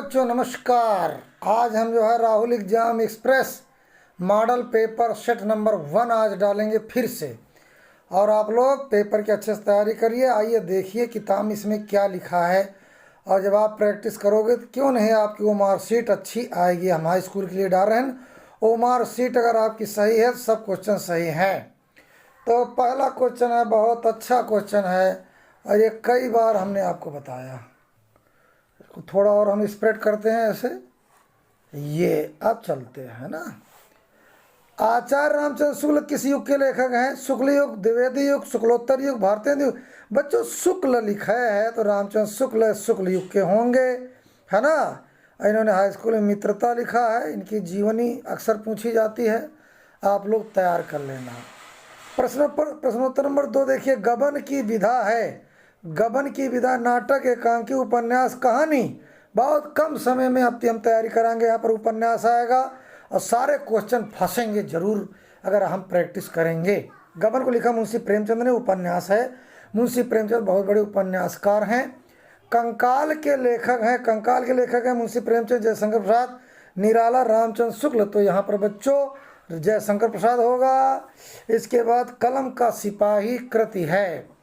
बच्चों नमस्कार। आज हम जो है Rahul exam express model paper set number 1 आज डालेंगे फिर से। और आप लोग पेपर की अच्छे से तैयारी करिए। आइए देखिए किताब में इसमें क्या लिखा है, और जब आप प्रैक्टिस करोगे तो क्यों नहीं आपकी वो मार्कशीट अच्छी आएगी। हम हाई स्कूल के लिए डाल रहे हैं, वो मार्कशीट अगर आपकी सही है तो सब क्वेश्चन सही हैं। तो पहला क्वेश्चन है, बहुत अच्छा क्वेश्चन है और ये कई बार हमने आपको बताया। थोड़ा और हम स्प्रेड करते हैं ऐसे, ये अब चलते हैं ना। आचार्य रामचंद्र शुक्ल किस युग के लेखक हैं? शुक्ल युग, द्विवेदी युग, शुक्लोत्तर युग, भारतेंदु युग। बच्चों शुक्ल लिखा है तो रामचंद्र शुक्ल शुक्ल युग के होंगे, है ना। इन्होंने हाई स्कूल में मित्रता लिखा है, इनकी जीवनी अक्सर पूछी जाती है, आप लोग तैयार कर लेना। प्रश्नोत्तर नंबर 2 देखिए, गबन की विधा है। गबन की विधा नाटक, एकांकी, उपन्यास, कहानी। बहुत कम समय में अब हम तैयारी कराएंगे। यहाँ पर उपन्यास आएगा और सारे क्वेश्चन फंसेंगे जरूर अगर हम प्रैक्टिस करेंगे। गबन को लिखा मुंशी प्रेमचंद ने, उपन्यास है। मुंशी प्रेमचंद बहुत बड़े उपन्यासकार हैं। कंकाल के लेखक हैं, कंकाल के लेखक हैं मुंशी प्रेमचंद, जयशंकर प्रसाद, निराला, रामचंद्र शुक्ल। तो यहाँ पर बच्चों जयशंकर प्रसाद होगा। इसके बाद कलम का सिपाही कृति है,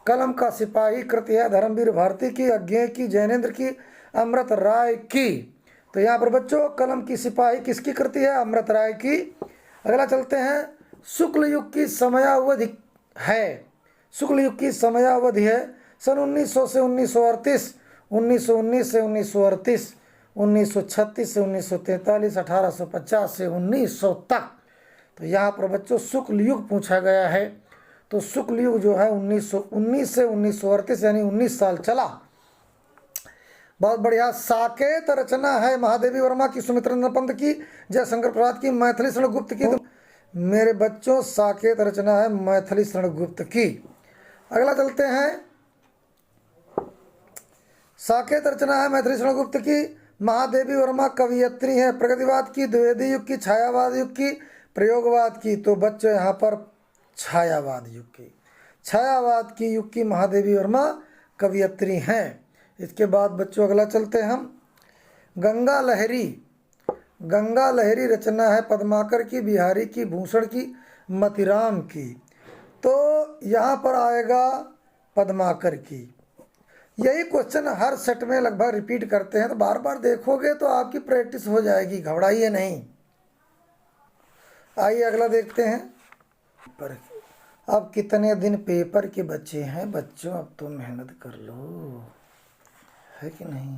कलम का सिपाही कृति है धर्मवीर भारती की, अज्ञेय की, जैनेन्द्र की, अमृत राय की। तो यहाँ पर बच्चों कलम की सिपाही किसकी कृति है? अमृत राय की। अगला चलते हैं, शुक्ल युग की समयावधि है, शुक्ल युग की समयावधि है सन 1900 से 1938, 1919 से 1938, 1936 से 1943, 1850 से 1900 तक। तो यहाँ पर बच्चों शुक्ल युग पूछा गया है। तो शुक्ल युग जो है 1919 से 1938 यानी 19 साल चला। बहुत बढ़िया। साकेत रचना है महादेवी वर्मा की, सुमित्रेंद्र पंत की, जयशंकर प्रसाद की, मैथिली शरण गुप्त की। तो मेरे बच्चों साकेत रचना है मैथिली शरण गुप्त की। अगला चलते हैं, साकेत रचना है मैथिली शरण गुप्त की। महादेवी वर्मा कवियत्री है, प्रगतिवाद की, द्विवेदी युग की, छायावाद युग की, प्रयोगवाद की। तो बच्चों यहाँ पर छायावाद युग की, छायावाद की युग की महादेवी वर्मा कवियत्री हैं। इसके बाद बच्चों अगला चलते हैं हम, गंगा लहरी। गंगा लहरी रचना है पद्माकर की, बिहारी की, भूषण की, मतिराम की। तो यहाँ पर आएगा पद्माकर की। यही क्वेश्चन हर सेट में लगभग रिपीट करते हैं, तो बार बार देखोगे तो आपकी प्रैक्टिस हो जाएगी, घबराइए नहीं। आइए अगला देखते हैं। पर अब कितने दिन पेपर के बचे हैं बच्चों, अब तो मेहनत कर लो, है कि नहीं।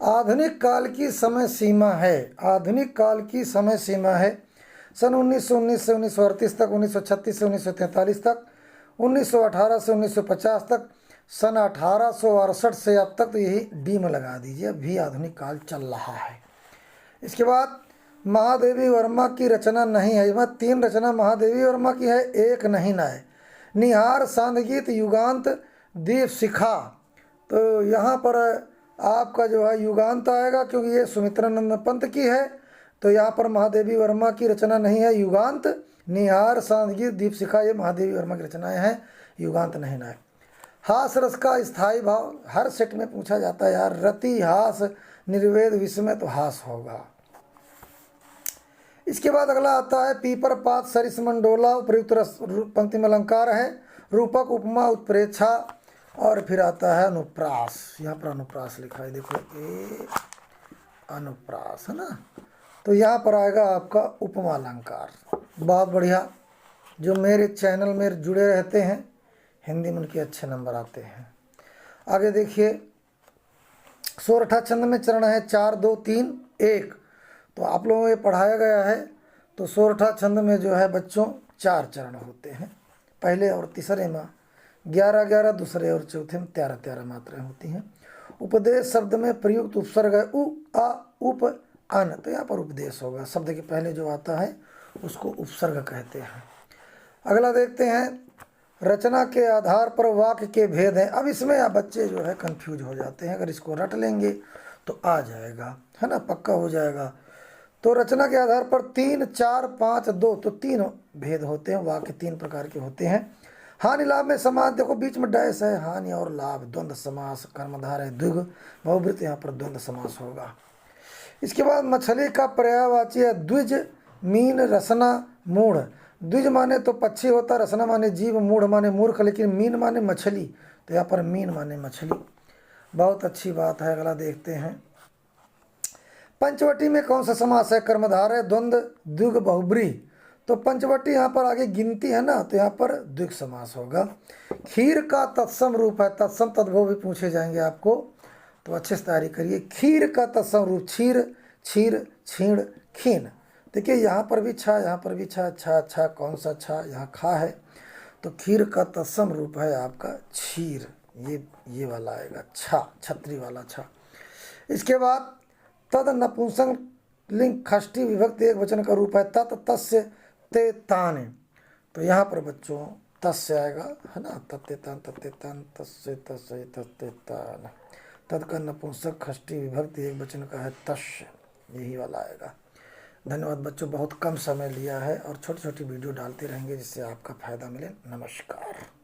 आधुनिक काल की समय सीमा है, आधुनिक काल की समय सीमा है सन 1919 से 1938 तक, 1936 से 1943 तक, 1918 से 1950 तक, सन 1868 से अब तक। तो यही डी में लगा दीजिए, अभी आधुनिक काल चल रहा है। इसके बाद महादेवी वर्मा की रचना नहीं है, इसमें 3 रचना महादेवी वर्मा की है, एक नहीं ना है। निहार, सांदगीत, युगांत, दीप शिखा। तो यहाँ पर आपका जो है युगांत आएगा क्योंकि ये सुमित्रानंद पंत की है। तो यहाँ पर महादेवी वर्मा की रचना नहीं है, युगांत। निहार, सांदगीत, दीप शिखा ये महादेवी वर्मा की रचनाएं हैं, युगांत नहीं ना है। हास रस का स्थायी भाव हर सेट में पूछा जाता है यार, रति, हास, निर्वेद, विस्मय, तो हास होगा। इसके बाद अगला आता है, पीपर, पात, सरिस, मंडोला, उपयुक्त पंक्ति में अलंकार है, रूपक, उपमा, उत्प्रेक्षा, और फिर आता है अनुप्रास। यहाँ पर अनुप्रास लिखा है, देखो ए अनुप्रास है ना। तो यहाँ पर आएगा आपका उपमा अलंकार। बहुत बढ़िया। जो मेरे चैनल में जुड़े रहते हैं हिंदी में उनके अच्छे नंबर आते हैं। आगे देखिए, सोरठा छंद में चरण है 4, 2, 3, 1। तो आप लोगों को ये पढ़ाया गया है। तो सोरठा छंद में जो है बच्चों 4 चरण होते हैं, पहले और तीसरे में 11, 11, दूसरे और चौथे में 13, 13 मात्राएं होती हैं। उपदेश शब्द में प्रयुक्त उपसर्ग है उ, आ, उप, अन। तो यहाँ पर उपदेश होगा, शब्द के पहले जो आता है उसको उपसर्ग कहते हैं। अगला देखते हैं, रचना के आधार पर वाक्य के भेद हैं। अब इसमें आप बच्चे जो है कंफ्यूज हो जाते हैं, अगर इसको रट लेंगे तो आ जाएगा, है ना, पक्का हो जाएगा। तो रचना के आधार पर 3, 4, 5, 2, तो 3 भेद होते हैं, वाक्य 3 प्रकार के होते हैं। हानि लाभ में समास, देखो बीच में डैश है, हानि और लाभ द्वंद्व समास, कर्मधारय द्विग बहुवृत्त, यहाँ पर द्वंद्व समास होगा। इसके बाद मछली का पर्यायवाची है द्विज, मीन, रसना, मूढ़। द्विज माने तो पक्षी होता, रसना माने जीव, मूढ़ माने मूर्ख, लेकिन मीन माने मछली, तो यहाँ पर मीन माने मछली। बहुत अच्छी बात है। अगला देखते हैं, पंचवटी में कौन सा समास है? कर्मधारय द्वंद्व द्विग बहुब्रीहि। तो पंचवटी यहाँ पर आगे गिनती है ना, तो यहाँ पर द्विग समास होगा। खीर का तत्सम रूप है, तत्सम तद्भव भी पूछे जाएंगे आपको, तो अच्छे से तैयारी करिए। खीर का तत्सम रूप, क्षीर, क्षीर, क्षीण, खीन। देखिए यहाँ पर भी छा, यहाँ पर भी छा, छा छा, कौन सा छा? यहाँ खा है, तो खीर का तत्सम रूप है आपका क्षीर, ये वाला आएगा छा, छत्री वाला छा। इसके बाद तद नपुंसक लिंग षष्ठी विभक्ति एक वचन का रूप है, तत्, तस्य, ते, तान। तो यहाँ पर बच्चों तस्य आएगा, है ना, तत्ते तान, तत्ते तान, तस्य, तस्य, तत्ते तान। तद का नपुंसक षष्ठी विभक्ति एक वचन का है तस्य, यही वाला आएगा। धन्यवाद बच्चों, बहुत कम समय लिया है और छोटी छोटी वीडियो डालते रहेंगे जिससे आपका फायदा मिले। नमस्कार।